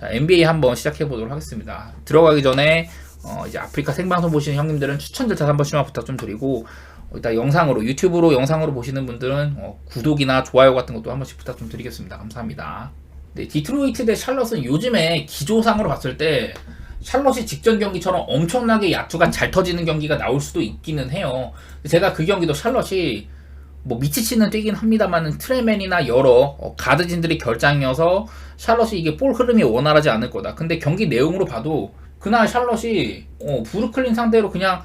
자, NBA 한번 시작해 보도록 하겠습니다. 들어가기 전에 이제 아프리카 생방송 보시는 형님들은 추천들 다시 한 번씩만 부탁 좀 드리고, 일단 영상으로 유튜브로 영상으로 보시는 분들은 구독이나 좋아요 같은 것도 한 번씩 부탁 좀 드리겠습니다. 감사합니다. 네, 디트로이트 대 샬럿은 요즘에 기조상으로 봤을 때 샬럿이 직전 경기처럼 엄청나게 야투가 잘 터지는 경기가 나올 수도 있기는 해요. 제가 그 경기도 샬럿이 뭐 미치치는 뛰긴 합니다만 트레맨이나 여러 가드진들이 결장이어서 샬럿이 이게 볼 흐름이 원활하지 않을 거다. 근데 경기 내용으로 봐도 그날 샬럿이 브루클린 상대로 그냥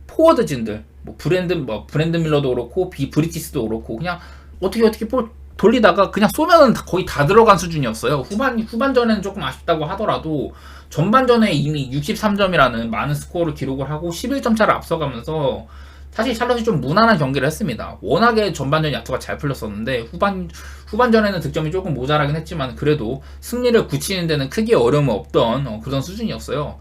포워드진들 뭐 브랜드 밀러도 그렇고 브리티스도 그렇고 그냥 어떻게 볼 돌리다가 그냥 쏘면은 거의 다 들어간 수준이었어요. 후반전에는 조금 아쉽다고 하더라도 전반전에 이미 63점이라는 많은 스코어를 기록을 하고 11점 차를 앞서가면서 사실 샬럿이 좀 무난한 경기를 했습니다. 워낙에 전반전 야투가 잘 풀렸었는데 후반전에는 득점이 조금 모자라긴 했지만 그래도 승리를 굳히는 데는 크게 어려움이 없던 그런 수준이었어요.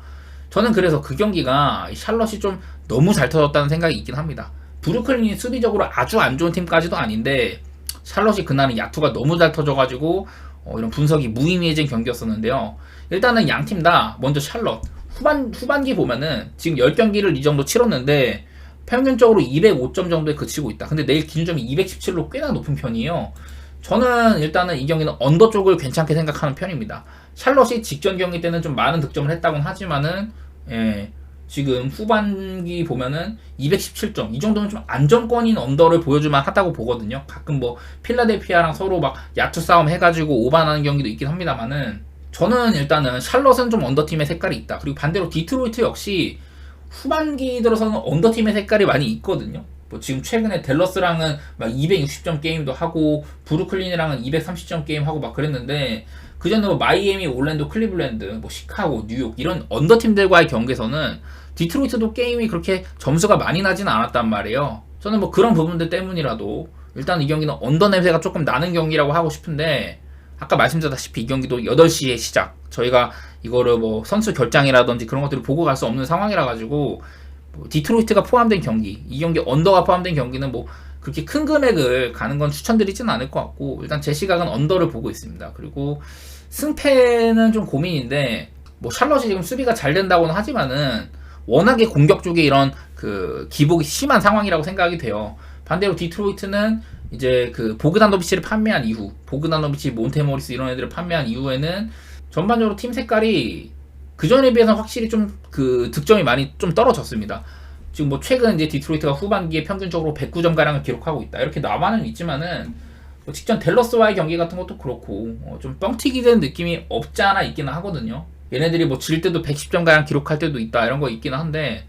저는 그래서 그 경기가 샬럿이 좀 너무 잘 터졌다는 생각이 있긴 합니다. 브루클린이 수비적으로 아주 안 좋은 팀까지도 아닌데 샬럿이 그날은 야투가 너무 잘 터져가지고 이런 분석이 무의미해진 경기였었는데요. 일단은 양 팀 다 먼저 샬럿 후반기 보면은 지금 10경기를 이 정도 치렀는데 평균적으로 205점 정도에 그치고 있다. 근데 내일 기준점이 217로 꽤나 높은 편이에요. 저는 일단은 이 경기는 언더 쪽을 괜찮게 생각하는 편입니다. 샬럿이 직전 경기 때는 좀 많은 득점을 했다곤 하지만은 지금 후반기 보면은 217점 이 정도면 좀 안정권인 언더를 보여줄만 하다고 보거든요. 가끔 뭐 필라델피아랑 서로 막 야투 싸움 해가지고 오반하는 경기도 있긴 합니다만은 저는 일단은 샬럿은 좀 언더팀의 색깔이 있다. 그리고 반대로 디트로이트 역시 후반기 들어서는 언더팀의 색깔이 많이 있거든요. 뭐 지금 최근에 댈러스랑은 막 260점 게임도 하고 브루클린이랑은 230점 게임 하고 막 그랬는데 그전에 뭐 마이애미, 올랜도, 클리블랜드, 뭐 시카고, 뉴욕 이런 언더팀들과의 경기에서는 디트로이트도 게임이 그렇게 점수가 많이 나지는 않았단 말이에요. 저는 뭐 그런 부분들 때문이라도 일단 이 경기는 언더 냄새가 조금 나는 경기라고 하고 싶은데 아까 말씀드렸다시피 이 경기도 8시에 시작. 저희가 이거를 뭐 선수 결장이라든지 그런 것들을 보고 갈 수 없는 상황이라 가지고 뭐 디트로이트가 포함된 경기, 이 경기 언더가 포함된 경기는 뭐 그렇게 큰 금액을 가는 건 추천드리지는 않을 것 같고 일단 제 시각은 언더를 보고 있습니다. 그리고 승패는 좀 고민인데 뭐 샬럿이 지금 수비가 잘 된다고는 하지만은 워낙에 공격 쪽에 이런 그 기복이 심한 상황이라고 생각이 돼요. 반대로 디트로이트는 이제 그 보그다노비치를 판매한 이후 보그다노비치, 몬테모리스 이런 애들을 판매한 이후에는 전반적으로 팀 색깔이 그전에 비해서 확실히 좀 그 득점이 많이 좀 떨어졌습니다. 지금 뭐 최근 이제 디트로이트가 후반기에 평균적으로 109점 가량을 기록하고 있다. 이렇게 나만은 있지만은 뭐 직전 댈러스와의 경기 같은 것도 그렇고 좀 뻥튀기 된 느낌이 없지 않아 있기는 하거든요. 얘네들이 뭐 질 때도 110점 가량 기록할 때도 있다 이런 거 있기는 한데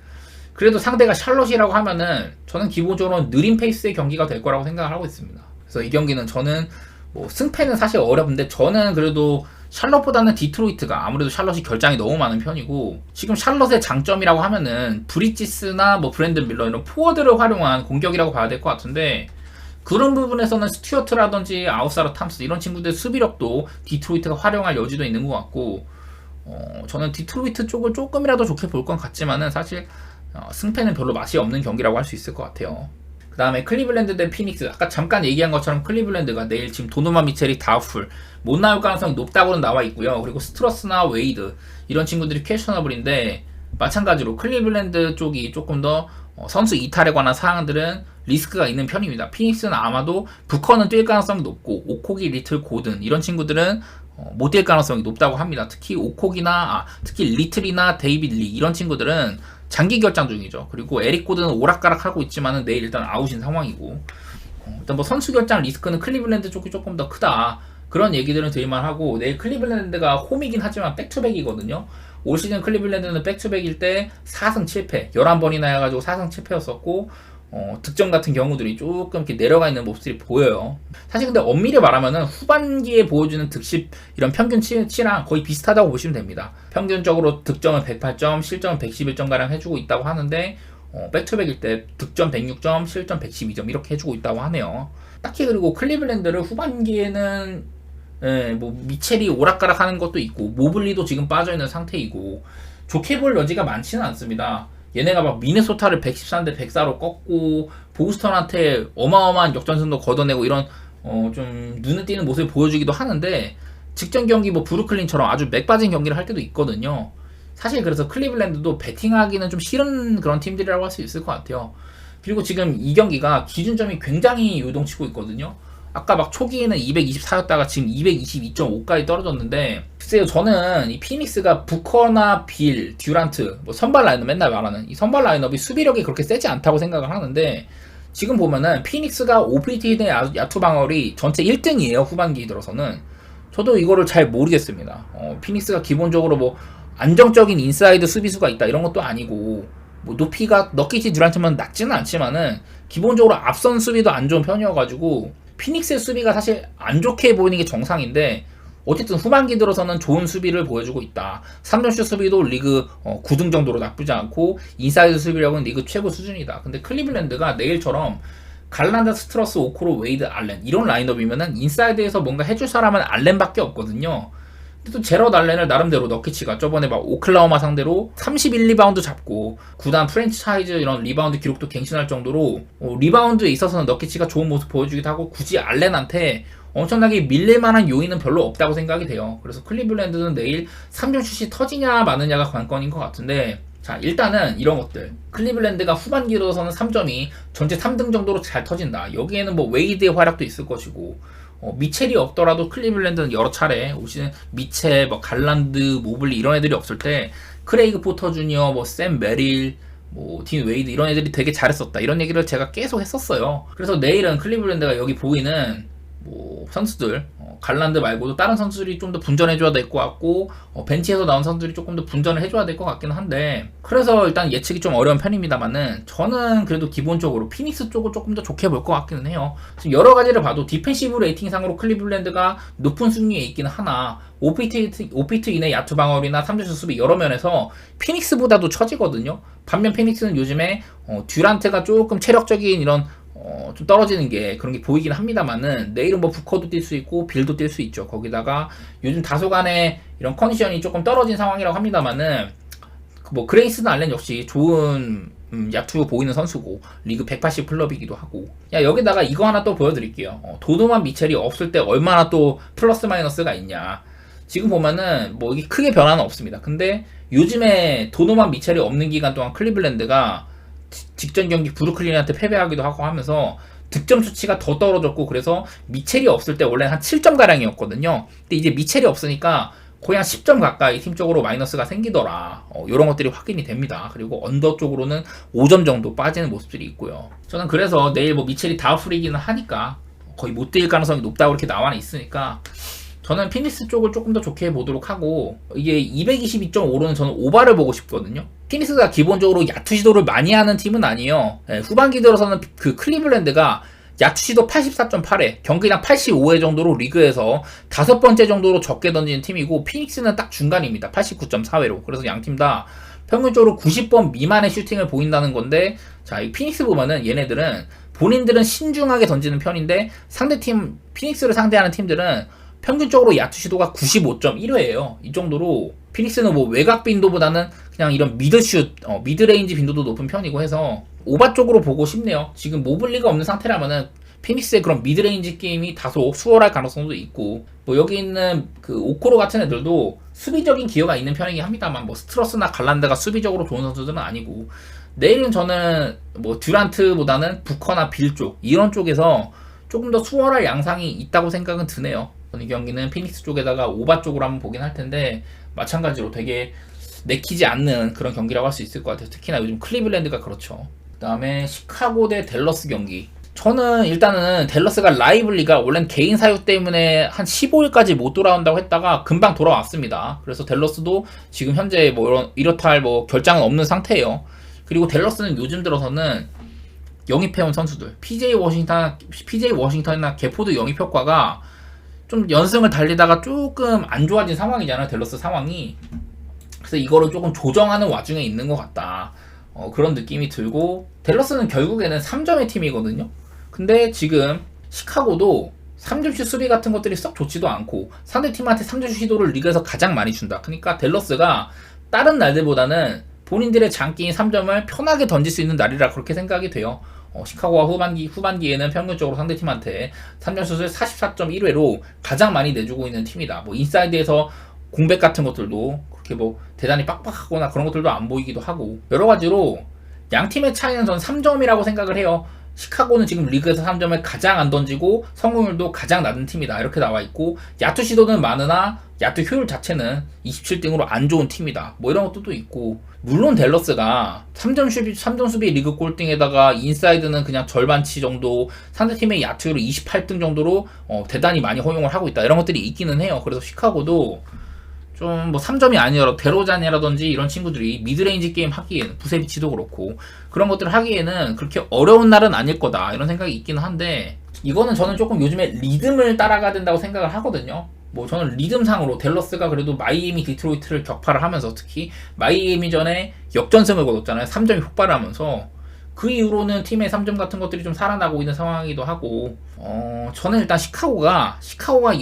그래도 상대가 샬럿이라고 하면은 저는 기본적으로 느린 페이스의 경기가 될 거라고 생각을 하고 있습니다. 그래서 이 경기는 저는 뭐 승패는 사실 어렵는데 저는 그래도 샬럿보다는 디트로이트가 아무래도 샬럿이 결장이 너무 많은 편이고 지금 샬럿의 장점이라고 하면은 브리지스나 뭐 브랜든 밀러 이런 포워드를 활용한 공격이라고 봐야 될 것 같은데 그런 부분에서는 스튜어트라든지 아웃사이더 탐스 이런 친구들 수비력도 디트로이트가 활용할 여지도 있는 것 같고 저는 디트로이트 쪽을 조금이라도 좋게 볼 건 같지만은 사실 승패는 별로 맛이 없는 경기라고 할 수 있을 것 같아요. 그 다음에 클리블랜드 대 피닉스 아까 잠깐 얘기한 것처럼 클리블랜드가 내일 지금 도노만 미첼이 다우풀 못 나올 가능성이 높다고는 나와 있고요. 그리고 스트러스나 웨이드 이런 친구들이 퀘셔너블인데 마찬가지로 클리블랜드 쪽이 조금 더 선수 이탈에 관한 사항들은 리스크가 있는 편입니다. 피닉스는 아마도 부커는 뛸 가능성이 높고 오코기, 리틀, 고든 이런 친구들은 못 뛸 가능성이 높다고 합니다. 특히 오콕이나 특히 리틀이나 데이비드 리 이런 친구들은 장기 결장 중이죠. 그리고 에릭 고든은 오락가락 하고 있지만은 내일 일단 아웃인 상황이고 일단 뭐 선수 결장 리스크는 클리블랜드 쪽이 조금 더 크다 그런 얘기들은 들을만 하고 내일 클리블랜드가 홈이긴 하지만 백투백이거든요. 올 시즌 클리블랜드는 백투백일 때 4승 7패 11번이나 해가지고 4승 7패였었고 득점 같은 경우들이 조금 이렇게 내려가 있는 모습들이 보여요. 사실 근데 엄밀히 말하면은 후반기에 보여주는 득십 이런 평균치랑 거의 비슷하다고 보시면 됩니다. 평균적으로 득점은 108점, 실점은 111점 가량 해주고 있다고 하는데 백투백일 때 득점 106점, 실점 112점 이렇게 해주고 있다고 하네요. 딱히 그리고 클리블랜드를 후반기에는 뭐 미첼이 오락가락 하는 것도 있고 모블리도 지금 빠져있는 상태이고 좋게 볼 여지가 많지는 않습니다. 얘네가 막 미네소타를 113대 104로 꺾고 보스턴한테 어마어마한 역전승도 걷어내고 이런 좀 눈에 띄는 모습을 보여주기도 하는데 직전 경기 뭐 브루클린처럼 아주 맥 빠진 경기를 할 때도 있거든요. 사실 그래서 클리블랜드도 배팅하기는 좀 싫은 그런 팀들이라고 할 수 있을 것 같아요. 그리고 지금 이 경기가 기준점이 굉장히 요동치고 있거든요. 아까 막 초기에는 224였다가 지금 222.5까지 떨어졌는데, 글쎄요, 저는 이 피닉스가 부커나 빌, 듀란트, 뭐 선발 라인업 맨날 말하는 이 선발 라인업이 수비력이 그렇게 세지 않다고 생각을 하는데, 지금 보면은 피닉스가 OPT 대 야투 방어율이 전체 1등이에요. 후반기 들어서는. 저도 이거를 잘 모르겠습니다. 피닉스가 기본적으로 뭐 안정적인 인사이드 수비수가 있다 이런 것도 아니고, 뭐 높이가 너키티 듀란트만 낮지는 않지만은 기본적으로 앞선 수비도 안 좋은 편이어가지고 피닉스의 수비가 사실 안 좋게 보이는 게 정상인데, 어쨌든 후반기 들어서는 좋은 수비를 보여주고 있다. 3점슛 수비도 리그 9등 정도로 나쁘지 않고 인사이드 수비력은 리그 최고 수준이다. 근데 클리블랜드가 내일처럼 갈란드, 스트러스, 오코로, 웨이드, 알렌 이런 라인업이면은 인사이드에서 뭔가 해줄 사람은 알렌밖에 없거든요. 근데 또 제럿 알렌을 나름대로 너키치가 저번에 막 오클라호마 상대로 31 리바운드 잡고 구단 프랜차이즈 이런 리바운드 기록도 갱신할 정도로 리바운드에 있어서는 너키치가 좋은 모습 보여주기도 하고, 굳이 알렌한테 엄청나게 밀릴만한 요인은 별로 없다고 생각이 돼요. 그래서 클리블랜드는 내일 3점 슛이 터지냐 마느냐가 관건인 것 같은데, 자, 일단은 이런 것들. 클리블랜드가 후반기로서는 3점이 전체 3등 정도로 잘 터진다. 여기에는 뭐 웨이드의 활약도 있을 것이고, 미첼이 없더라도 클리블랜드는 여러 차례 올 시즌 미첼, 뭐 갈란드, 모블리 이런 애들이 없을 때 크레이그 포터 주니어, 뭐 샘 메릴, 뭐 딘 웨이드 이런 애들이 되게 잘했었다. 이런 얘기를 제가 계속 했었어요. 그래서 내일은 클리블랜드가 여기 보이는 뭐 선수들, 갈란드 말고도 다른 선수들이 좀 더 분전해줘야 될 것 같고, 벤치에서 나온 선수들이 조금 더 분전을 해줘야 될 것 같기는 한데, 그래서 일단 예측이 좀 어려운 편입니다만은 저는 그래도 기본적으로 피닉스 쪽을 조금 더 좋게 볼 것 같기는 해요. 지금 여러 가지를 봐도 디펜시브 레이팅상으로 클리블랜드가 높은 순위에 있기는 하나, 오피트 이내 야투 방어율이나 3점슛 수비 여러 면에서 피닉스보다도 처지거든요. 반면 피닉스는 요즘에 듀란트가 조금 체력적인 이런 좀 떨어지는 게 그런 게 보이긴 합니다만은, 내일은 뭐 부커도 뛸 수 있고 빌도 뛸 수 있죠. 거기다가 요즘 다소간의 이런 컨디션이 조금 떨어진 상황이라고 합니다만은, 뭐 그레이슨 알렌 역시 좋은 야투 보이는 선수고 리그 180 클럽이기도 하고. 야, 여기다가 이거 하나 또 보여드릴게요. 도노만 미첼이 없을 때 얼마나 또 플러스 마이너스가 있냐. 지금 보면은 뭐 이게 크게 변화는 없습니다. 근데 요즘에 도노만 미첼이 없는 기간 동안 클리블랜드가 직전 경기 브루클린한테 패배하기도 하고 하면서 득점 수치가 더 떨어졌고, 그래서 미첼이 없을 때 원래는 한 7점 가량이었거든요. 근데 이제 미첼이 없으니까 거의 한 10점 가까이 팀적으로 마이너스가 생기더라. 이런 것들이 확인이 됩니다. 그리고 언더 쪽으로는 5점 정도 빠지는 모습들이 있고요. 저는 그래서 내일 뭐 미첼이 다운풀이기는 하니까 거의 못 뛸 가능성이 높다고 이렇게 나와 있으니까 저는 피닉스 쪽을 조금 더 좋게 보도록 하고, 이게 222.5로는 저는 오바를 보고 싶거든요. 피닉스가 기본적으로 야투 시도를 많이 하는 팀은 아니에요. 후반기 들어서는 그 클리블랜드가 야투 시도 84.8회, 경기당 85회 정도로 리그에서 5번째 정도로 적게 던지는 팀이고, 피닉스는 딱 중간입니다. 89.4회로. 그래서 양팀 다 평균적으로 90번 미만의 슈팅을 보인다는 건데, 자, 이 피닉스 보면은 얘네들은 본인들은 신중하게 던지는 편인데, 상대팀 피닉스를 상대하는 팀들은 평균적으로 야투 시도가 95.1회예요. 이 정도로 피닉스는 뭐 외곽 빈도보다는 그냥 이런 미드슛, 미드레인지 빈도도 높은 편이고 해서 오바 쪽으로 보고 싶네요. 지금 모블리가 없는 상태라면은 피닉스의 그런 미드레인지 게임이 다소 수월할 가능성도 있고, 뭐 여기 있는 그 오코로 같은 애들도 수비적인 기여가 있는 편이긴 합니다만, 뭐 스트러스나 갈란드가 수비적으로 좋은 선수들은 아니고, 내일은 저는 뭐 듀란트보다는 부커나 빌 쪽 이런 쪽에서 조금 더 수월할 양상이 있다고 생각은 드네요. 이 경기는 피닉스 쪽에다가 오바 쪽으로 한번 보긴 할 텐데, 마찬가지로 되게 내키지 않는 그런 경기라고 할 수 있을 것 같아요. 특히나 요즘 클리블랜드가 그렇죠. 그 다음에 시카고 대 댈러스 경기. 저는 일단은 댈러스가 라이블리가 원래는 개인 사유 때문에 한 15일까지 못 돌아온다고 했다가 금방 돌아왔습니다. 그래서 댈러스도 지금 현재 뭐 이렇다 할 뭐 결장은 없는 상태예요. 그리고 댈러스는 요즘 들어서는 영입해온 선수들, PJ 워싱턴이나 게포드 영입 효과가 좀 연승을 달리다가 조금 안 좋아진 상황이잖아요. 댈러스 상황이. 그래서 이거를 조금 조정하는 와중에 있는 것 같다. 그런 느낌이 들고, 댈러스는 결국에는 3점의 팀이거든요. 근데 지금 시카고도 3점슛 수비 같은 것들이 썩 좋지도 않고 상대팀한테 3점슛 시도를 리그에서 가장 많이 준다. 그러니까 댈러스가 다른 날들보다는 본인들의 장기인 3점을 편하게 던질 수 있는 날이라 그렇게 생각이 돼요. 시카고가 후반기에는 평균적으로 상대팀한테 3점 슛을 44.1회로 가장 많이 내주고 있는 팀이다. 뭐 인사이드에서 공백 같은 것들도 그렇게 뭐 대단히 빡빡하거나 그런 것들도 안 보이기도 하고, 여러 가지로 양 팀의 차이는 전 3점이라고 생각을 해요. 시카고는 지금 리그에서 3점을 가장 안 던지고 성공률도 가장 낮은 팀이다, 이렇게 나와 있고, 야투 시도는 많으나 야투 효율 자체는 27등으로 안 좋은 팀이다, 뭐 이런 것도 있고, 물론 댈러스가 3점 수비 리그 꼴등에다가 인사이드는 그냥 절반치 정도, 상대팀의 야투율을 28등 정도로 대단히 많이 허용을 하고 있다, 이런 것들이 있기는 해요. 그래서 시카고도 좀 뭐 3점이 아니라 데로잔이라든지 이런 친구들이 미드레인지 게임 하기에는, 부세비치도 그렇고 그런 것들을 하기에는 그렇게 어려운 날은 아닐 거다, 이런 생각이 있기는 한데, 이거는 저는 조금 요즘에 리듬을 따라가야 된다고 생각을 하거든요. 뭐 저는 리듬상으로 댈러스가 그래도 마이애미 디트로이트를 격파를 하면서, 특히 마이애미 전에 역전승을 거뒀잖아요. 3점이 폭발을 하면서. 그 이후로는 팀의 3점 같은 것들이 좀 살아나고 있는 상황이기도 하고, 저는 일단 시카고가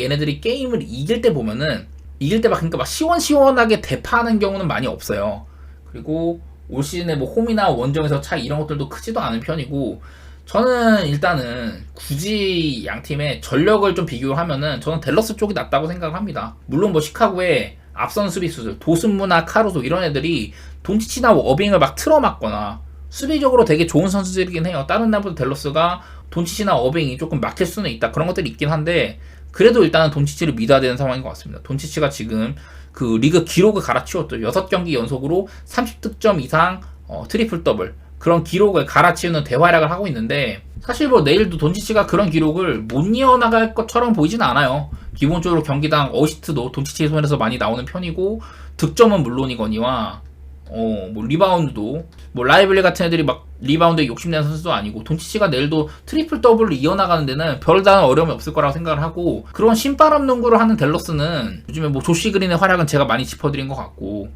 얘네들이 게임을 이길 때 보면은, 그러니까 막 시원시원하게 대파하는 경우는 많이 없어요. 그리고 올 시즌에 뭐 홈이나 원정에서 차이 이런 것들도 크지도 않은 편이고, 저는 일단은 굳이 양 팀의 전력을 좀 비교를 하면은 저는 댈러스 쪽이 낫다고 생각을 합니다. 물론 뭐 시카고의 앞선 수비수들, 도슨무나 카루소 이런 애들이 돈치치나 어빙을 막 틀어막거나 수비적으로 되게 좋은 선수들이긴 해요. 다른 날보다 댈러스가 돈치치나 어빙이 조금 막힐 수는 있다, 그런 것들이 있긴 한데, 그래도 일단은 돈치치를 믿어야 되는 상황인 것 같습니다. 돈치치가 지금 그 리그 기록을 갈아치웠죠. 6경기 연속으로 30득점 이상 트리플 더블, 그런 기록을 갈아치우는 대활약을 하고 있는데, 사실 뭐 내일도 돈치치가 그런 기록을 못 이어나갈 것처럼 보이진 않아요. 기본적으로 경기당 어시스트도 돈치치의 손에서 많이 나오는 편이고, 득점은 물론이거니와 뭐 리바운드도, 뭐 라이블리 같은 애들이 막 리바운드에 욕심내는 선수도 아니고, 돈치치가 내일도 트리플 더블을 이어나가는 데는 별다른 어려움이 없을 거라고 생각을 하고, 그런 신바람 농구를 하는 댈러스는 요즘에 뭐 조시 그린의 활약은 제가 많이 짚어드린 것 같고,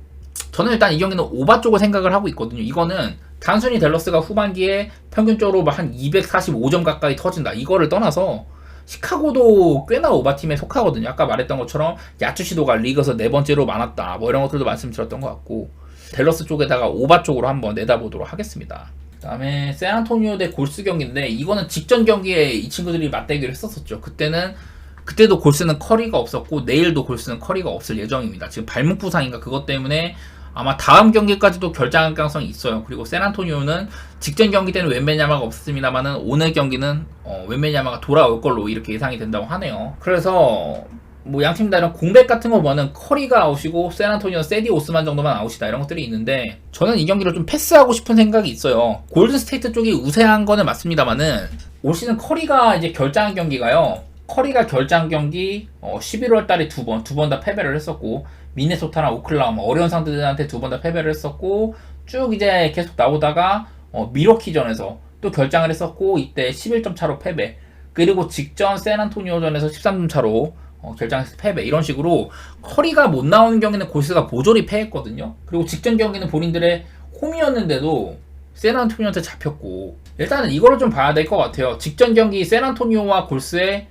저는 일단 이 경기는 오바 쪽을 생각을 하고 있거든요. 이거는 단순히 댈러스가 후반기에 평균적으로 한 245점 가까이 터진다, 이거를 떠나서 시카고도 꽤나 오바팀에 속하거든요. 아까 말했던 것처럼 야투 시도가 리그에서 4번째로 많았다, 뭐 이런 것들도 말씀드렸던 것 같고, 댈러스 쪽에다가 오바 쪽으로 한번 내다보도록 하겠습니다. 그 다음에 샌안토니오 대 골스 경기인데, 이거는 직전 경기에 이 친구들이 맞대결을 했었었죠. 그때도 골스는 커리가 없었고, 내일도 골스는 커리가 없을 예정입니다. 지금 발목 부상인가 그것 때문에 아마 다음 경기까지도 결장할 가능성이 있어요. 그리고 샌안토니오는 직전 경기 때는 웬베냐마가 없습니다만은 오늘 경기는 웬베냐마가 돌아올 걸로 이렇게 예상이 된다고 하네요. 그래서 뭐 양팀 다 이런 공백 같은 거 보면 커리가 아웃이고 샌안토니오 세디 오스만 정도만 아웃이다, 이런 것들이 있는데, 저는 이 경기를 좀 패스하고 싶은 생각이 있어요. 골든 스테이트 쪽이 우세한 거는 맞습니다만은 올 시즌 커리가 이제 결장 경기가요. 커리가 결장 경기 11월 달에 두 번 다 패배를 했었고, 미네소타나 오클라호마 어려운 상대들한테 2번 다 패배를 했었고, 쭉 이제 계속 나오다가 미러키전에서 또 결장을 했었고, 이때 11점 차로 패배, 그리고 직전 샌안토니오전에서 13점 차로 결장에서 패배, 이런 식으로 커리가 못 나오는 경기는 골스가 모조리 패했거든요. 그리고 직전 경기는 본인들의 홈이었는데도 샌안토니오한테 잡혔고, 일단은 이거를 좀 봐야 될 것 같아요. 직전 경기 샌안토니오와 골스의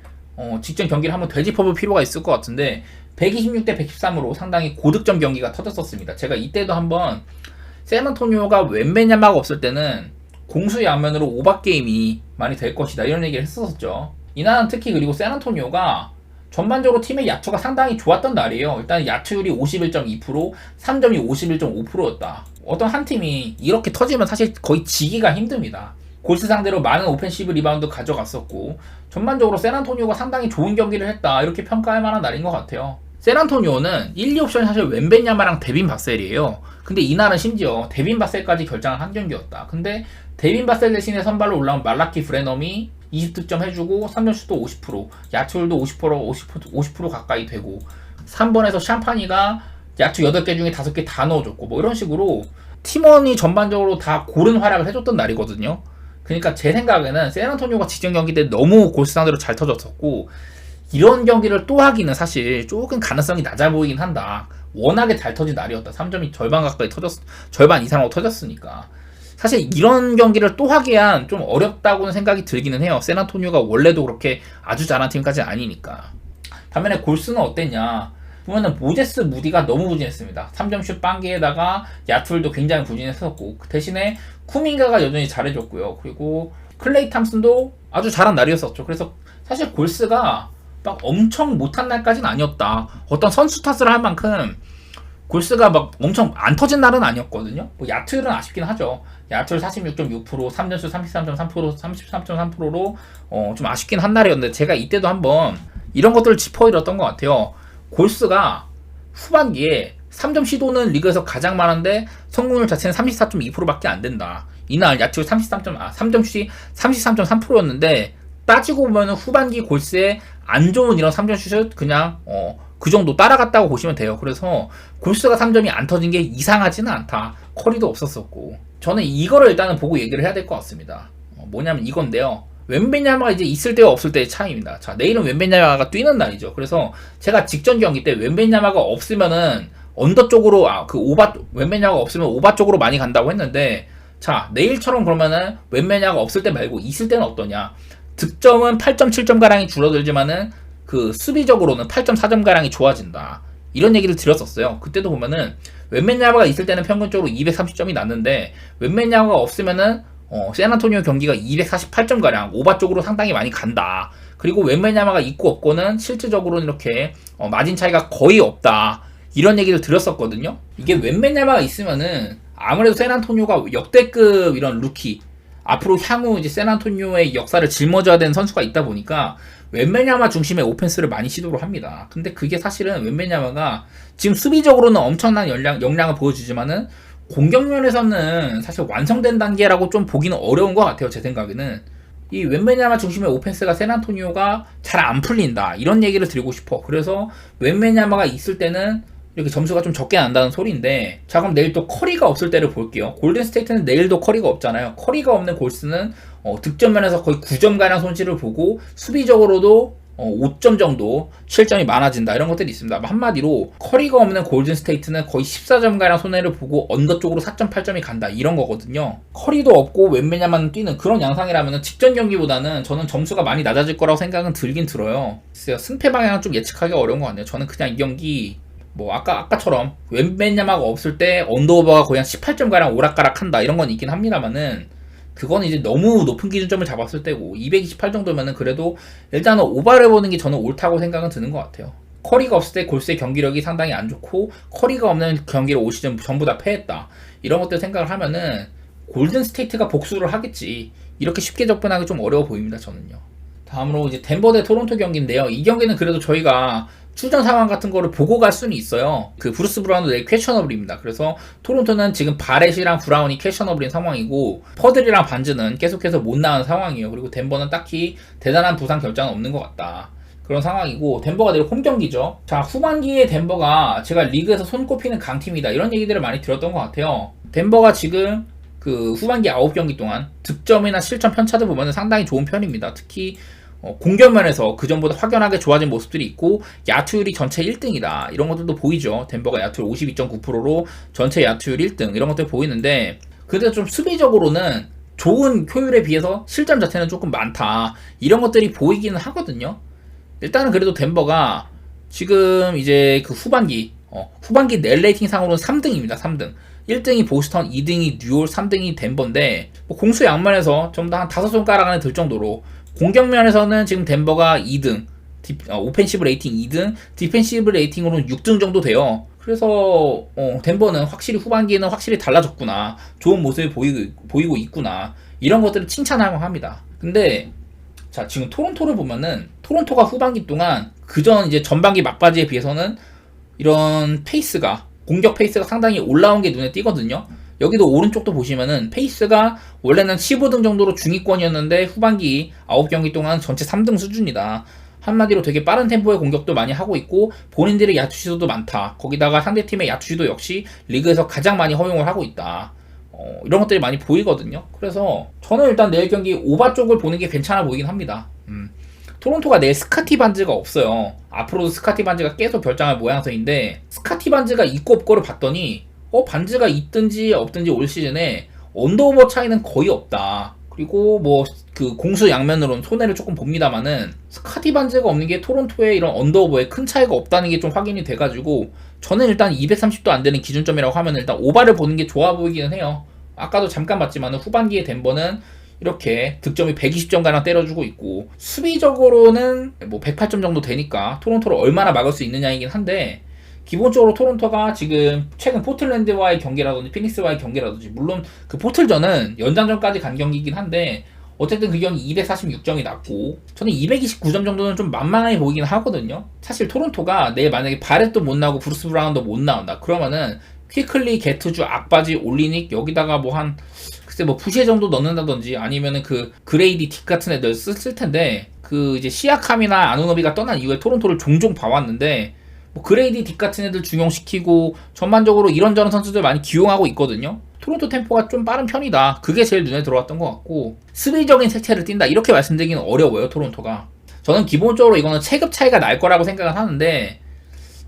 직전 경기를 한번 되짚어볼 필요가 있을 것 같은데, 126대 113으로 상당히 고득점 경기가 터졌었습니다. 제가 이때도 한번 샌안토니오가 웬베냐마가 없을 때는 공수 양면으로 오바 게임이 많이 될 것이다, 이런 얘기를 했었죠. 이날은 특히, 그리고 샌안토니오가 전반적으로 팀의 야투가 상당히 좋았던 날이에요. 일단 야투율이 51.2%, 3점이 51.5%였다. 어떤 한 팀이 이렇게 터지면 사실 거의 지기가 힘듭니다. 골스 상대로 많은 오펜시브 리바운드 가져갔었고, 전반적으로 샌안토니오가 상당히 좋은 경기를 했다, 이렇게 평가할 만한 날인 것 같아요. 샌안토니오는 1, 2옵션이 사실 웬베냐마랑 데빈 바셀이에요. 근데 이날은 심지어 데빈 바셀까지 결장을 한 경기였다. 근데 데빈 바셀 대신에 선발로 올라온 말라키 브레넘이 20득점 해주고, 3점 슛도 50%, 야투율도 50% 가까이 되고, 3번에서 샴파니가 야투 8개 중에 5개 다 넣어줬고, 뭐 이런 식으로 팀원이 전반적으로 다 고른 활약을 해줬던 날이거든요. 그러니까 제 생각에는 샌안토니오가 직전 경기 때 너무 골스 상대로 잘 터졌었고, 이런 경기를 또 하기는 사실 조금 가능성이 낮아 보이긴 한다. 워낙에 잘 터진 날이었다. 3점이 절반 가까이 절반 이상으로 터졌으니까. 사실 이런 경기를 또 하기엔 좀 어렵다고는 생각이 들기는 해요. 샌안토니오가 원래도 그렇게 아주 잘한 팀까지는 아니니까. 반면에 골스는 어땠냐? 보면은 모제스 무디가 너무 부진했습니다. 3점 슛 빵기에다가 야투율도 굉장히 부진했었고, 그 대신에 쿠밍가가 여전히 잘해줬고요. 그리고 클레이 탐슨도 아주 잘한 날이었었죠. 그래서 사실 골스가 막 엄청 못한 날까지는 아니었다. 어떤 선수 탓을 할 만큼 골스가 막 엄청 안 터진 날은 아니었거든요. 뭐 야투율은 아쉽긴 하죠. 야투율 46.6%, 3점수 33.3%, 33.3%로 좀 아쉽긴 한 날이었는데 제가 이때도 한번 이런 것들을 짚어드렸던 것 같아요. 골스가 후반기에 3점 시도는 리그에서 가장 많은데 성공률 자체는 34.2%밖에 안 된다. 이날 야투율 3점 슛이 33.3%였는데 따지고 보면 후반기 골스의 안 좋은 이런 3점 슛을 그냥 그 정도 따라갔다고 보시면 돼요. 그래서 골스가 3점이 안 터진 게 이상하지는 않다. 커리도 없었었고. 저는 이거를 일단은 보고 얘기를 해야 될 것 같습니다. 뭐냐면 이건데요. 웬베냐마가 이제 있을 때와 없을 때의 차이입니다. 자, 내일은 웬베냐마가 뛰는 날이죠. 그래서 제가 직전 경기 때 웬베냐마가 없으면은 언더 쪽으로 웬베냐마가 없으면 오바 쪽으로 많이 간다고 했는데, 자, 내일처럼 그러면은 웬베냐마가 없을 때 말고 있을 때는 어떠냐? 득점은 8.7점 가량이 줄어들지만은 그 수비적으로는 8.4점 가량이 좋아진다. 이런 얘기를 드렸었어요. 그때도 보면은 웬맨야마가 있을 때는 평균적으로 230점이 났는데 웬맨야마가 없으면은 샌안토니오 경기가 248점 가량 오바 쪽으로 상당히 많이 간다. 그리고 웬맨야마가 있고 없고는 실질적으로는 이렇게 마진 차이가 거의 없다. 이런 얘기를 드렸었거든요. 이게 웬맨야마가 있으면은 아무래도 샌안토니오가 역대급 이런 루키, 앞으로 향후 이제 샌안토니오의 역사를 짊어져야 되는 선수가 있다 보니까 웬베냐마 중심의 오펜스를 많이 시도를 합니다. 근데 그게 사실은 웬베냐마가 지금 수비적으로는 엄청난 역량을 보여주지만은 공격면에서는 사실 완성된 단계라고 좀 보기는 어려운 것 같아요. 제 생각에는 이 웬베냐마 중심의 오펜스가 샌안토니오가 잘 안 풀린다, 이런 얘기를 드리고 싶어. 그래서 웬베냐마가 있을 때는 이렇게 점수가 좀 적게 난다는 소리인데, 자, 그럼 내일 또 커리가 없을 때를 볼게요. 골든스테이트는 내일도 커리가 없잖아요. 커리가 없는 골스는 득점 면에서 거의 9점가량 손실을 보고 수비적으로도 5점 정도 실점이 많아진다, 이런 것들이 있습니다. 한마디로 커리가 없는 골든스테이트는 거의 14점가량 손해를 보고 언더 쪽으로 4.8점이 간다, 이런 거거든요. 커리도 없고 웬베냐만 뛰는 그런 양상이라면 직전 경기보다는 저는 점수가 많이 낮아질 거라고 생각은 들긴 들어요. 승패 방향은 좀 예측하기 어려운 것 같네요. 저는 그냥 이 경기 뭐 아까처럼 웬베냐마가 없을 때 언더오버가 그냥 18점가량 오락가락한다, 이런 건 있긴 합니다만은 그건 이제 너무 높은 기준점을 잡았을 때고 228 정도면은 그래도 일단은 오버를 해보는 게 저는 옳다고 생각은 드는 것 같아요. 커리가 없을 때 골스의 경기력이 상당히 안 좋고 커리가 없는 경기를 올 시즌 전부 다 패했다, 이런 것들 생각을 하면은 골든스테이트가 복수를 하겠지, 이렇게 쉽게 접근하기 좀 어려워 보입니다. 저는요. 다음으로 이제 덴버 대 토론토 경기인데요. 이 경기는 그래도 저희가 출전 상황 같은 거를 보고 갈 수는 있어요. 그 브루스 브라운도 내일 퀘셔너블입니다. 그래서 토론토는 지금 바렛이랑 브라운이 퀘셔너블인 상황이고 퍼들이랑 반즈는 계속해서 못 나가는 상황이에요. 그리고 덴버는 딱히 대단한 부상 결장은 없는 것 같다, 그런 상황이고, 덴버가 내일 홈 경기죠. 자, 후반기에 덴버가 제가 리그에서 손꼽히는 강팀이다, 이런 얘기들을 많이 들었던 것 같아요. 덴버가 지금 그 후반기 9경기 동안 득점이나 실점 편차도 보면 상당히 좋은 편입니다. 특히 공격면에서 그전보다 확연하게 좋아진 모습들이 있고 야투율이 전체 1등이다, 이런 것들도 보이죠. 덴버가 야투율 52.9%로 전체 야투율 1등, 이런 것들 보이는데, 그래도 좀 수비적으로는 좋은 효율에 비해서 실점 자체는 조금 많다, 이런 것들이 보이기는 하거든요. 일단은 그래도 덴버가 지금 이제 그 후반기 net 레이팅 상으로는 3등입니다. 3등. 1등이 보스턴, 2등이 뉴올, 3등이 덴버인데 공수 양면에서 좀 더 한 5손가락 안에 들 정도로, 공격면에서는 지금 덴버가 2등, 오펜시브 레이팅 2등, 디펜시브 레이팅으로는 6등 정도 돼요. 그래서 덴버는 확실히 후반기에는 확실히 달라졌구나, 좋은 모습을 보이고 있구나, 이런 것들을 칭찬할 만합니다. 근데 자, 지금 토론토를 보면은 토론토가 후반기 동안 그전 이제 전반기 막바지에 비해서는 이런 공격 페이스가 상당히 올라온 게 눈에 띄거든요. 여기도 오른쪽도 보시면은 페이스가 원래는 15등 정도로 중위권이었는데 후반기 9경기 동안 전체 3등 수준이다. 한마디로 되게 빠른 템포의 공격도 많이 하고 있고 본인들의 야투 시도도 많다. 거기다가 상대팀의 야투 시도 역시 리그에서 가장 많이 허용을 하고 있다. 이런 것들이 많이 보이거든요. 그래서 저는 일단 내일 경기 오바 쪽을 보는 게 괜찮아 보이긴 합니다. 토론토가 내일 스카티 반즈가 없어요. 앞으로도 스카티 반즈가 계속 결장할 모양새인데, 스카티 반즈가 있고 없고를 봤더니 반즈가 있든지 없든지 올 시즌에 언더오버 차이는 거의 없다. 그리고 뭐 그 공수 양면으로는 손해를 조금 봅니다만은 스카티 반즈가 없는 게 토론토의 이런 언더오버에 큰 차이가 없다는 게 좀 확인이 돼가지고 저는 일단 230도 안 되는 기준점이라고 하면 일단 오바를 보는 게 좋아 보이기는 해요. 아까도 잠깐 봤지만 후반기에 덴버는 이렇게 득점이 120점가량 때려주고 있고, 수비적으로는 뭐 108점 정도 되니까 토론토를 얼마나 막을 수 있느냐이긴 한데, 기본적으로 토론토가 지금 최근 포틀랜드와의 경기라든지 피닉스와의 경기라든지, 물론 그 포틀전은 연장전까지 간 경기이긴 한데 어쨌든 그 경기 246점이 났고, 저는 229점 정도는 좀 만만해 보이긴 하거든요. 사실 토론토가 내일 만약에 바렛도 못 나오고 브루스 브라운도 못 나온다 그러면은 퀴클리, 게트주, 악바지, 올리닉 여기다가 뭐 한 글쎄 뭐 푸시에 정도 넣는다든지 아니면은 그 그레이디 딕 같은 애들 쓸 텐데, 그 이제 시아캄이나 아누노비가 떠난 이후에 토론토를 종종 봐왔는데 뭐 그레이디 딕 같은 애들 중용시키고 전반적으로 이런저런 선수들 많이 기용하고 있거든요. 토론토 템포가 좀 빠른 편이다. 그게 제일 눈에 들어왔던 것 같고, 수비적인 색채를 띈다 이렇게 말씀드리기는 어려워요. 토론토가. 저는 기본적으로 이거는 체급 차이가 날 거라고 생각을 하는데,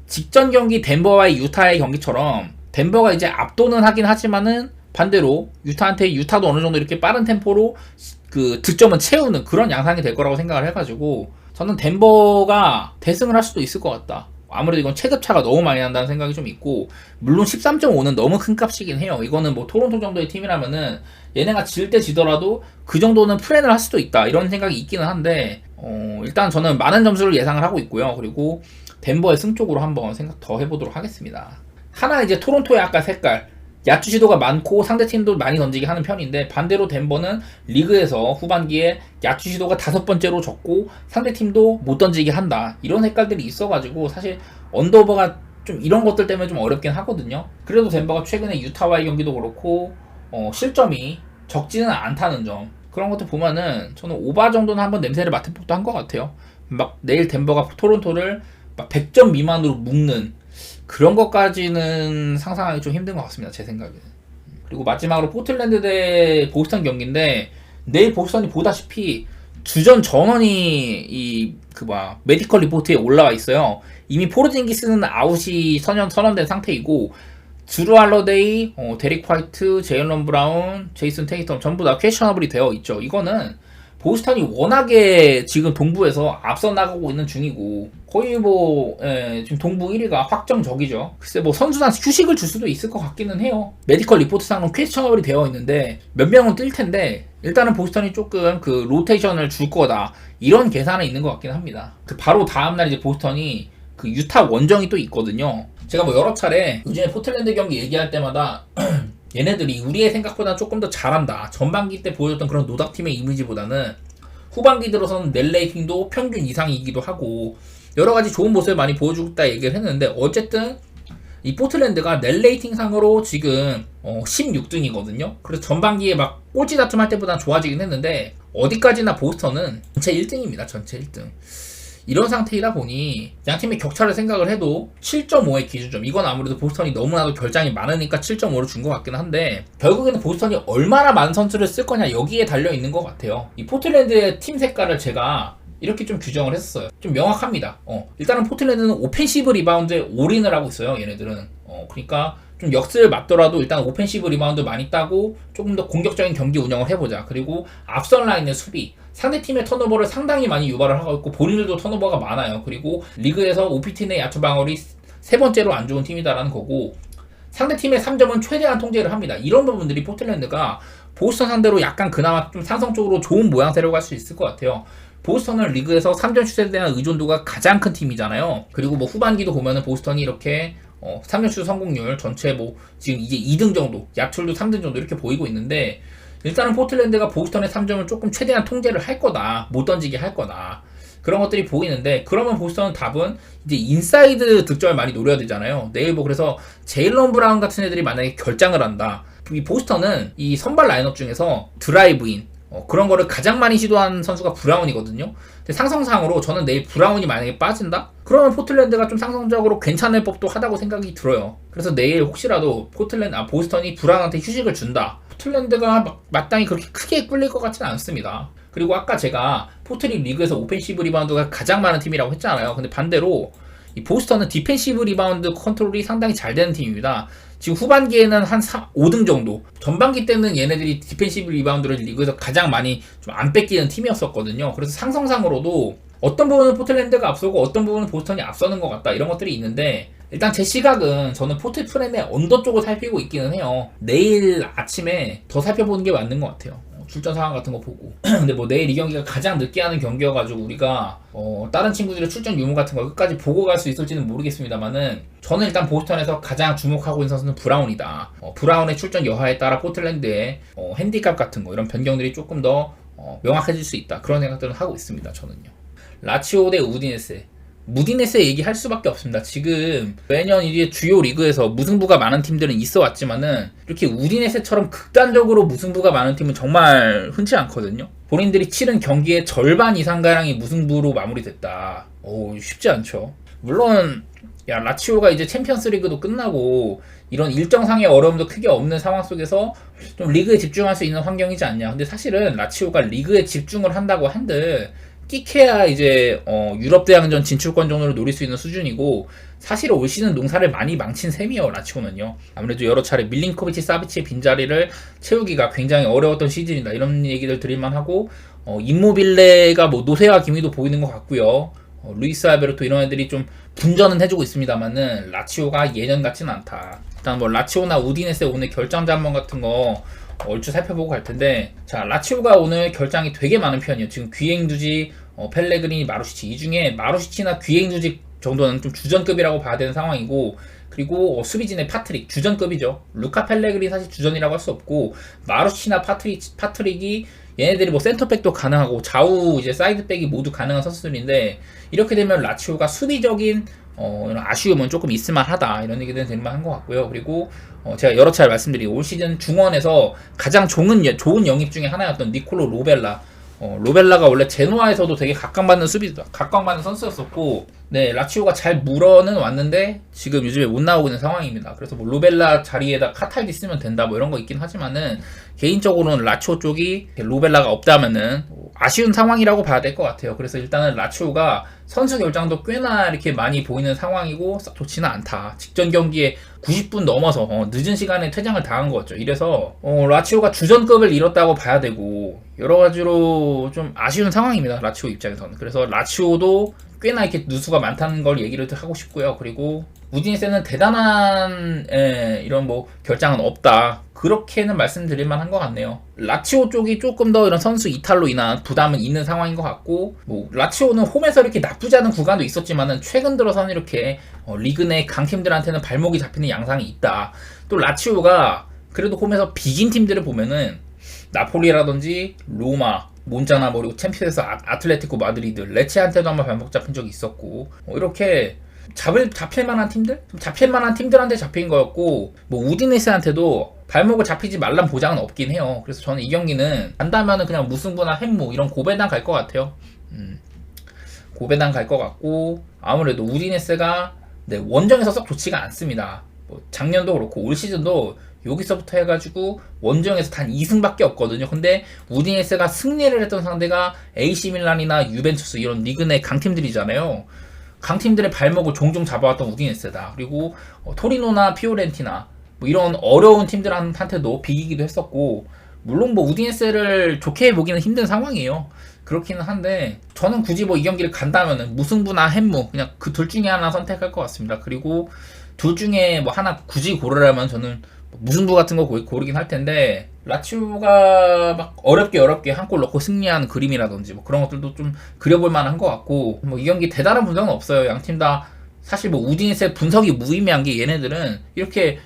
직전 경기 덴버와의 유타의 경기처럼 덴버가 이제 압도는 하긴 하지만은 반대로 유타한테 유타도 어느 정도 이렇게 빠른 템포로 그 득점은 채우는 그런 양상이 될 거라고 생각을 해가지고, 저는 덴버가 대승을 할 수도 있을 것 같다. 아무래도 이건 체급차가 너무 많이 난다는 생각이 좀 있고, 물론 13.5는 너무 큰 값이긴 해요. 이거는 뭐 토론토 정도의 팀이라면은 얘네가 질 때 지더라도 그 정도는 플랜을 할 수도 있다 이런 생각이 있기는 한데, 일단 저는 많은 점수를 예상을 하고 있고요. 그리고 덴버의 승 쪽으로 한번 생각 더 해보도록 하겠습니다. 하나 이제 토론토의 아까 색깔, 야투 시도가 많고 상대팀도 많이 던지게 하는 편인데, 반대로 덴버는 리그에서 후반기에 야투 시도가 5번째로 적고 상대팀도 못 던지게 한다 이런 색깔들이 있어가지고 사실 언더오버가 좀 이런 것들 때문에 좀 어렵긴 하거든요. 그래도 덴버가 최근에 유타와의 경기도 그렇고 실점이 적지는 않다는 점, 그런 것들 보면은 저는 오바 정도는 한번 냄새를 맡은 법도 한 것 같아요. 막 내일 덴버가 토론토를 막 100점 미만으로 묶는 그런 것까지는 상상하기 좀 힘든 것 같습니다. 제 생각에는. 그리고 마지막으로 포틀랜드 대 보스턴 경기인데, 내일 보스턴이 보다시피 주전 전원이 메디컬 리포트에 올라와 있어요. 이미 포르징기스는 아웃이 선언된 상태이고, 드루 할러데이, 데릭 화이트, 제일런 브라운, 제이슨 테이텀 전부 다 퀘셔너블이 되어 있죠. 이거는 보스턴이 워낙에 지금 동부에서 앞서 나가고 있는 중이고, 거의 지금 동부 1위가 확정적이죠. 글쎄 뭐 선수단 휴식을 줄 수도 있을 것 같기는 해요. 메디컬 리포트상은 퀘스천어블이 되어 있는데 몇 명은 뛸 텐데, 일단은 보스턴이 조금 그 로테이션을 줄 거다 이런 계산은 있는 것 같긴 합니다. 그 바로 다음날 이제 보스턴이 그 유타 원정이 또 있거든요. 제가 뭐 여러 차례 요즘에 포틀랜드 경기 얘기할 때마다 얘네들이 우리의 생각보다 조금 더 잘한다, 전반기 때 보여줬던 그런 노닥팀의 이미지보다는 후반기 들어서는 net 레이팅도 평균 이상이기도 하고 여러가지 좋은 모습을 많이 보여주겠다 얘기를 했는데, 어쨌든 이 포틀랜드가 net 레이팅 상으로 지금 16등이거든요. 그래서 전반기에 막 꼴찌 다툼 할 때보다 좋아지긴 했는데, 어디까지나 보스턴은 전체 1등입니다. 전체 1등. 이런 상태이다 보니 양팀의 격차를 생각을 해도 7.5의 기준점, 이건 아무래도 보스턴이 너무나도 결장이 많으니까 7.5를 준 것 같긴 한데, 결국에는 보스턴이 얼마나 많은 선수를 쓸 거냐 여기에 달려있는 것 같아요. 이 포틀랜드의 팀 색깔을 제가 이렇게 좀 규정을 했어요. 좀 명확합니다. 일단은 포틀랜드는 오펜시브 리바운드에 올인을 하고 있어요. 얘네들은. 그러니까 좀 역습을 맞더라도 일단 오펜시브 리바운드 많이 따고 조금 더 공격적인 경기 운영을 해보자. 그리고 앞선 라인의 수비, 상대팀의 턴오버를 상당히 많이 유발을 하고 있고 본인들도 턴오버가 많아요. 그리고 리그에서 OPT 내 야투 방어율이 3번째로 안 좋은 팀이다라는 거고, 상대팀의 3점은 최대한 통제를 합니다. 이런 부분들이 포틀랜드가 보스턴 상대로 약간 그나마 좀 상성적으로 좋은 모양새라고 할 수 있을 것 같아요. 보스턴은 리그에서 3점 슛에 대한 의존도가 가장 큰 팀이잖아요. 그리고 뭐 후반기도 보면은 보스턴이 이렇게 3점 슛 성공률 전체 뭐 지금 이제 2등 정도, 야투율도 3등 정도 이렇게 보이고 있는데, 일단은 포틀랜드가 보스턴의 3점을 조금 최대한 통제를 할 거다, 못 던지게 할 거다, 그런 것들이 보이는데, 그러면 보스턴은 답은 이제 인사이드 득점을 많이 노려야 되잖아요. 내일 뭐 그래서 제일런 브라운 같은 애들이 만약에 결장을 한다, 이 보스턴은 이 선발 라인업 중에서 드라이브인 그런 거를 가장 많이 시도한 선수가 브라운이거든요. 근데 상성상으로 저는 내일 브라운이 만약에 빠진다? 그러면 포틀랜드가 좀 상성적으로 괜찮을 법도 하다고 생각이 들어요. 그래서 내일 혹시라도 보스턴이 브라운한테 휴식을 준다, 포틀랜드가 마땅히 그렇게 크게 끌릴 것 같지는 않습니다. 그리고 아까 제가 포틀이 리그에서 오펜시브 리바운드가 가장 많은 팀이라고 했잖아요. 근데 반대로 이 보스턴은 디펜시브 리바운드 컨트롤이 상당히 잘 되는 팀입니다. 지금 후반기에는 한 5등 정도, 전반기 때는 얘네들이 디펜시브 리바운드를 리그에서 가장 많이 좀 안 뺏기는 팀이었었거든요. 그래서 상성상으로도 어떤 부분은 포틀랜드가 앞서고 어떤 부분은 보스턴이 앞서는 것 같다, 이런 것들이 있는데, 일단 제 시각은 저는 포틀랜드의 언더 쪽을 살피고 있기는 해요. 내일 아침에 더 살펴보는 게 맞는 것 같아요. 출전 상황 같은 거 보고 근데 뭐 내일 이 경기가 가장 늦게 하는 경기여가지고 우리가 다른 친구들의 출전 유무 같은 거 끝까지 보고 갈 수 있을지는 모르겠습니다만은 저는 일단 보스턴에서 가장 주목하고 있는 선수는 브라운이다. 브라운의 출전 여하에 따라 포틀랜드의 핸디캡 같은 거 이런 변경들이 조금 더 명확해질 수 있다. 그런 생각들은 하고 있습니다. 저는요. 라치오 대 우디네세. 무디네세 얘기할 수밖에 없습니다. 지금 매년 이제 주요 리그에서 무승부가 많은 팀들은 있어 왔지만은 이렇게 우디네세처럼 극단적으로 무승부가 많은 팀은 정말 흔치 않거든요. 본인들이 치른 경기의 절반 이상가량이 무승부로 마무리됐다. 쉽지 않죠. 물론 라치오가 이제 챔피언스 리그도 끝나고 이런 일정상의 어려움도 크게 없는 상황 속에서 좀 리그에 집중할 수 있는 환경이지 않냐. 근데 사실은 라치오가 리그에 집중을 한다고 한들 끼케야 이제 유럽 대항전 진출권 정도를 노릴 수 있는 수준이고 사실 올 시즌 농사를 많이 망친 셈이에요. 라치오는요. 아무래도 여러 차례 밀링코비치, 사비치의 빈자리를 채우기가 굉장히 어려웠던 시즌이다. 이런 얘기들 드릴만 하고 임모빌레가 뭐 노세와 기미도 보이는 것 같고요. 루이스 알베르토 이런 애들이 좀 분전은 해주고 있습니다만은 라치오가 예전 같지는 않다. 일단 뭐 라치오나 우디네세 오늘 결장 잔번 같은 거 얼추 살펴보고 갈 텐데, 자 라치오가 오늘 결장이 되게 많은 편이에요. 지금 귀행두지, 펠레그리니, 마루시치, 이 중에 마루시치나 귀행두지 정도는 좀 주전급이라고 봐야 되는 상황이고, 그리고 수비진의 파트릭 주전급이죠. 루카 펠레그리니 사실 주전이라고 할 수 없고, 마루시치나 파트릭이 얘네들이 뭐 센터백도 가능하고 좌우 이제 사이드백이 모두 가능한 선수들인데, 이렇게 되면 라치오가 수비적인 이런 아쉬움은 조금 있을만하다 이런 얘기들은 될만한 것 같고요. 그리고 제가 여러 차례 말씀드리고 올 시즌 중원에서 가장 좋은 영입 중에 하나였던 니콜로 로벨라. 로벨라가 원래 제노아에서도 되게 각광받는 선수였었고, 네 라치오가 잘 물어는 왔는데 지금 요즘에 못 나오고 있는 상황입니다. 그래서 뭐 로벨라 자리에다 카탈디 쓰면 된다 뭐 이런 거 있긴 하지만은 개인적으로는 라치오 쪽이 로벨라가 없다면은 아쉬운 상황이라고 봐야 될 것 같아요. 그래서 일단은 라치오가 선수 결장도 꽤나 이렇게 많이 보이는 상황이고 좋지는 않다. 직전 경기에 90분 넘어서 늦은 시간에 퇴장을 당한 거죠. 이래서 라치오가 주전급을 잃었다고 봐야 되고 여러 가지로 좀 아쉬운 상황입니다. 라치오 입장에서는. 그래서 라치오도 꽤나 이렇게 누수가 많다는 걸 얘기를 하고 싶고요. 그리고 우디네세는 대단한 이런 뭐 결장은 없다. 그렇게는 말씀드릴 만한 것 같네요. 라치오 쪽이 조금 더 이런 선수 이탈로 인한 부담은 있는 상황인 것 같고, 뭐 라치오는 홈에서 이렇게 나쁘지 않은 구간도 있었지만은 최근 들어서는 이렇게 리그 내 강팀들한테는 발목이 잡히는 양상이 있다. 또 라치오가 그래도 홈에서 비긴 팀들을 보면은 나폴리라든지 로마, 몬자나 그리고 챔피언스 아틀레티코 마드리드, 레체한테도 한번 발목 잡힌 적이 있었고, 이렇게 잡힐만한 팀들? 잡힐만한 팀들한테 잡힌 거였고, 뭐 우디네세한테도 발목을 잡히지 말란 보장은 없긴 해요. 그래서 저는 이 경기는 간다면은 그냥 무승부나 햄무 이런 고배당 갈 것 같아요. 고배당 갈 것 같고, 아무래도 우디네세가 원정에서 썩 좋지가 않습니다. 뭐 작년도 그렇고 올 시즌도 여기서부터 해가지고 원정에서 단 2승밖에 없거든요. 근데 우디네세가 승리를 했던 상대가 AC 밀란이나 유벤투스 이런 리그 내 강팀들이잖아요. 강팀들의 발목을 종종 잡아왔던 우디네세다. 그리고 토리노나 피오렌티나 뭐 이런 어려운 팀들한테도 비기기도 했었고, 물론 뭐 우디네세를 좋게 보기는 힘든 상황이에요. 그렇기는 한데 저는 굳이 뭐 이 경기를 간다면은 무승부나 햄무 그냥 그 둘 중에 하나 선택할 것 같습니다. 그리고 둘 중에 뭐 하나 굳이 고르라면 저는 무승부 같은 거 고르긴 할 텐데, 라치오가 막 어렵게 한 골 넣고 승리한 그림이라든지 뭐 그런 것들도 좀 그려볼 만한 것 같고, 뭐 이 경기 대단한 분석은 없어요. 양팀 다 사실 뭐 우디네세 분석이 무의미한 게, 얘네들은 이렇게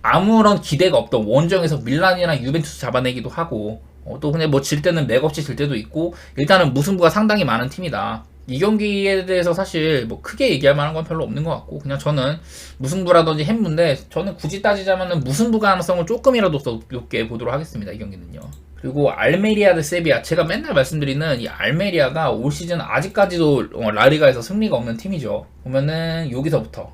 아무런 기대가 없던 원정에서 밀란이나 유벤투스 잡아내기도 하고, 또 그냥 뭐 질 때는 맥없이 질 때도 있고, 일단은 무승부가 상당히 많은 팀이다. 이 경기에 대해서 사실 뭐 크게 얘기할 만한 건 별로 없는 것 같고, 그냥 저는 무승부라든지 햄무인데 저는 굳이 따지자면은 무승부 가능성을 조금이라도 더 높게 보도록 하겠습니다. 이 경기는요. 그리고 알메리아 대 세비야. 제가 맨날 말씀드리는 이 알메리아가 올 시즌 아직까지도 라리가에서 승리가 없는 팀이죠. 보면은 여기서부터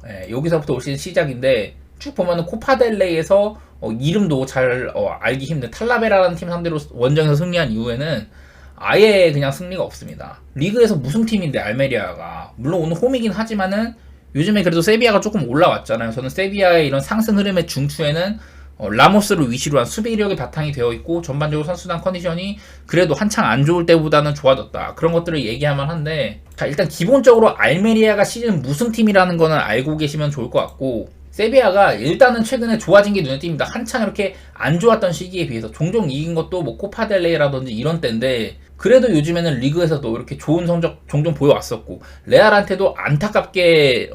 올 시즌 시작인데 쭉 보면은 코파델레이에서 이름도 잘 알기 힘든 탈라베라라는 팀 상대로 원정에서 승리한 이후에는 아예 그냥 승리가 없습니다. 리그에서 무슨 팀인데 알메리아가. 물론 오늘 홈이긴 하지만은 요즘에 그래도 세비야가 조금 올라왔잖아요. 저는 세비야의 이런 상승 흐름의 중추에는 라모스를 위시로 한 수비력이 바탕이 되어 있고, 전반적으로 선수단 컨디션이 그래도 한창 안 좋을 때보다는 좋아졌다. 그런 것들을 얘기하면 한데, 자 일단 기본적으로 알메리아가 시즌 무승팀이라는 거는 알고 계시면 좋을 것 같고, 세비야가 일단은 최근에 좋아진 게 눈에 띕니다. 한창 이렇게 안 좋았던 시기에 비해서 종종 이긴 것도 뭐 코파델레이라든지 이런 때인데 그래도 요즘에는 리그에서도 이렇게 좋은 성적 종종 보여왔었고 레알한테도 안타깝게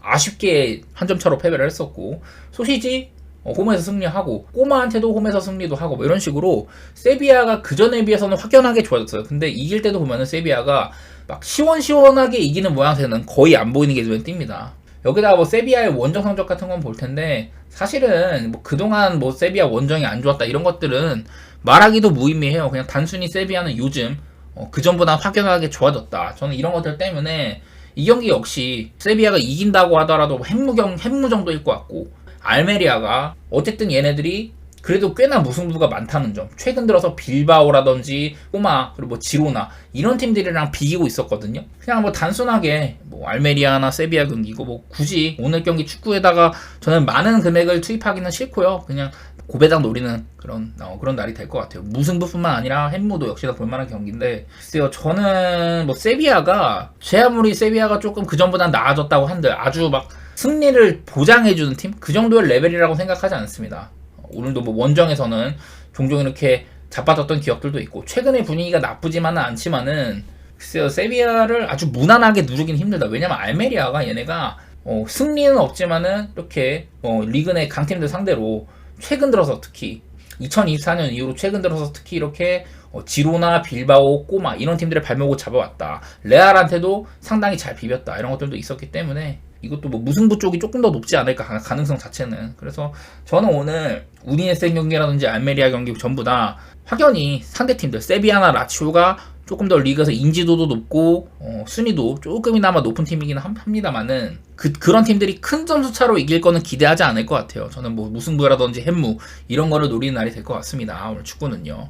아쉽게 한 점 차로 패배를 했었고 소시지 홈에서 승리하고 꼬마한테도 홈에서 승리도 하고 뭐 이런 식으로 세비야가 그전에 비해서는 확연하게 좋아졌어요. 근데 이길 때도 보면은 세비야가 막 시원시원하게 이기는 모양새는 거의 안 보이는 게 눈에 띕니다. 여기다가 뭐 세비야의 원정 성적 같은 건 볼 텐데 사실은 뭐 그동안 뭐 세비야 원정이 안 좋았다 이런 것들은 말하기도 무의미해요. 그냥 단순히 세비야는 요즘 그전보다 확연하게 좋아졌다. 저는 이런 것들 때문에 이 경기 역시 세비야가 이긴다고 하더라도 핵무 정도일 것 같고 알메리아가 어쨌든 얘네들이 그래도 꽤나 무승부가 많다는 점. 최근 들어서 빌바오라든지 꼬마 그리고 뭐 지로나 이런 팀들이랑 비기고 있었거든요. 그냥 뭐 단순하게 뭐 알메리아나 세비야 경기고 뭐 굳이 오늘 경기 축구에다가 저는 많은 금액을 투입하기는 싫고요. 그냥 고배당 노리는 그런 날이 될 것 같아요. 무승부뿐만 아니라 햄무도 역시나 볼만한 경기인데 글쎄요, 저는 뭐 세비야가 제 아무리 세비야가 조금 그전보다 나아졌다고 한들 아주 막 승리를 보장해주는 팀? 그 정도의 레벨이라고 생각하지 않습니다. 오늘도 뭐 원정에서는 종종 이렇게 자빠졌던 기억들도 있고 최근의 분위기가 나쁘지만은 않지만은 글쎄요, 세비야를 아주 무난하게 누르기는 힘들다. 왜냐면 알메리아가 얘네가 승리는 없지만은 이렇게 리그 내 강팀들 상대로 최근 들어서 특히 2024년 이후로 최근 들어서 특히 이렇게 지로나 빌바오, 꼬마 이런 팀들의 발목을 잡아왔다. 레알한테도 상당히 잘 비볐다. 이런 것들도 있었기 때문에 이것도 뭐 무승부 쪽이 조금 더 높지 않을까 가능성 자체는. 그래서 저는 오늘 우디네세 경기라든지 알메리아 경기 전부 다 확연히 상대팀들 세비야나 라치오가 조금 더 리그에서 인지도도 높고 순위도 조금이나마 높은 팀이긴 합니다만은 그런 팀들이 큰 점수 차로 이길 거는 기대하지 않을 것 같아요. 저는 뭐 무승부라든지 햄무 이런 거를 노리는 날이 될 것 같습니다. 오늘 축구는요.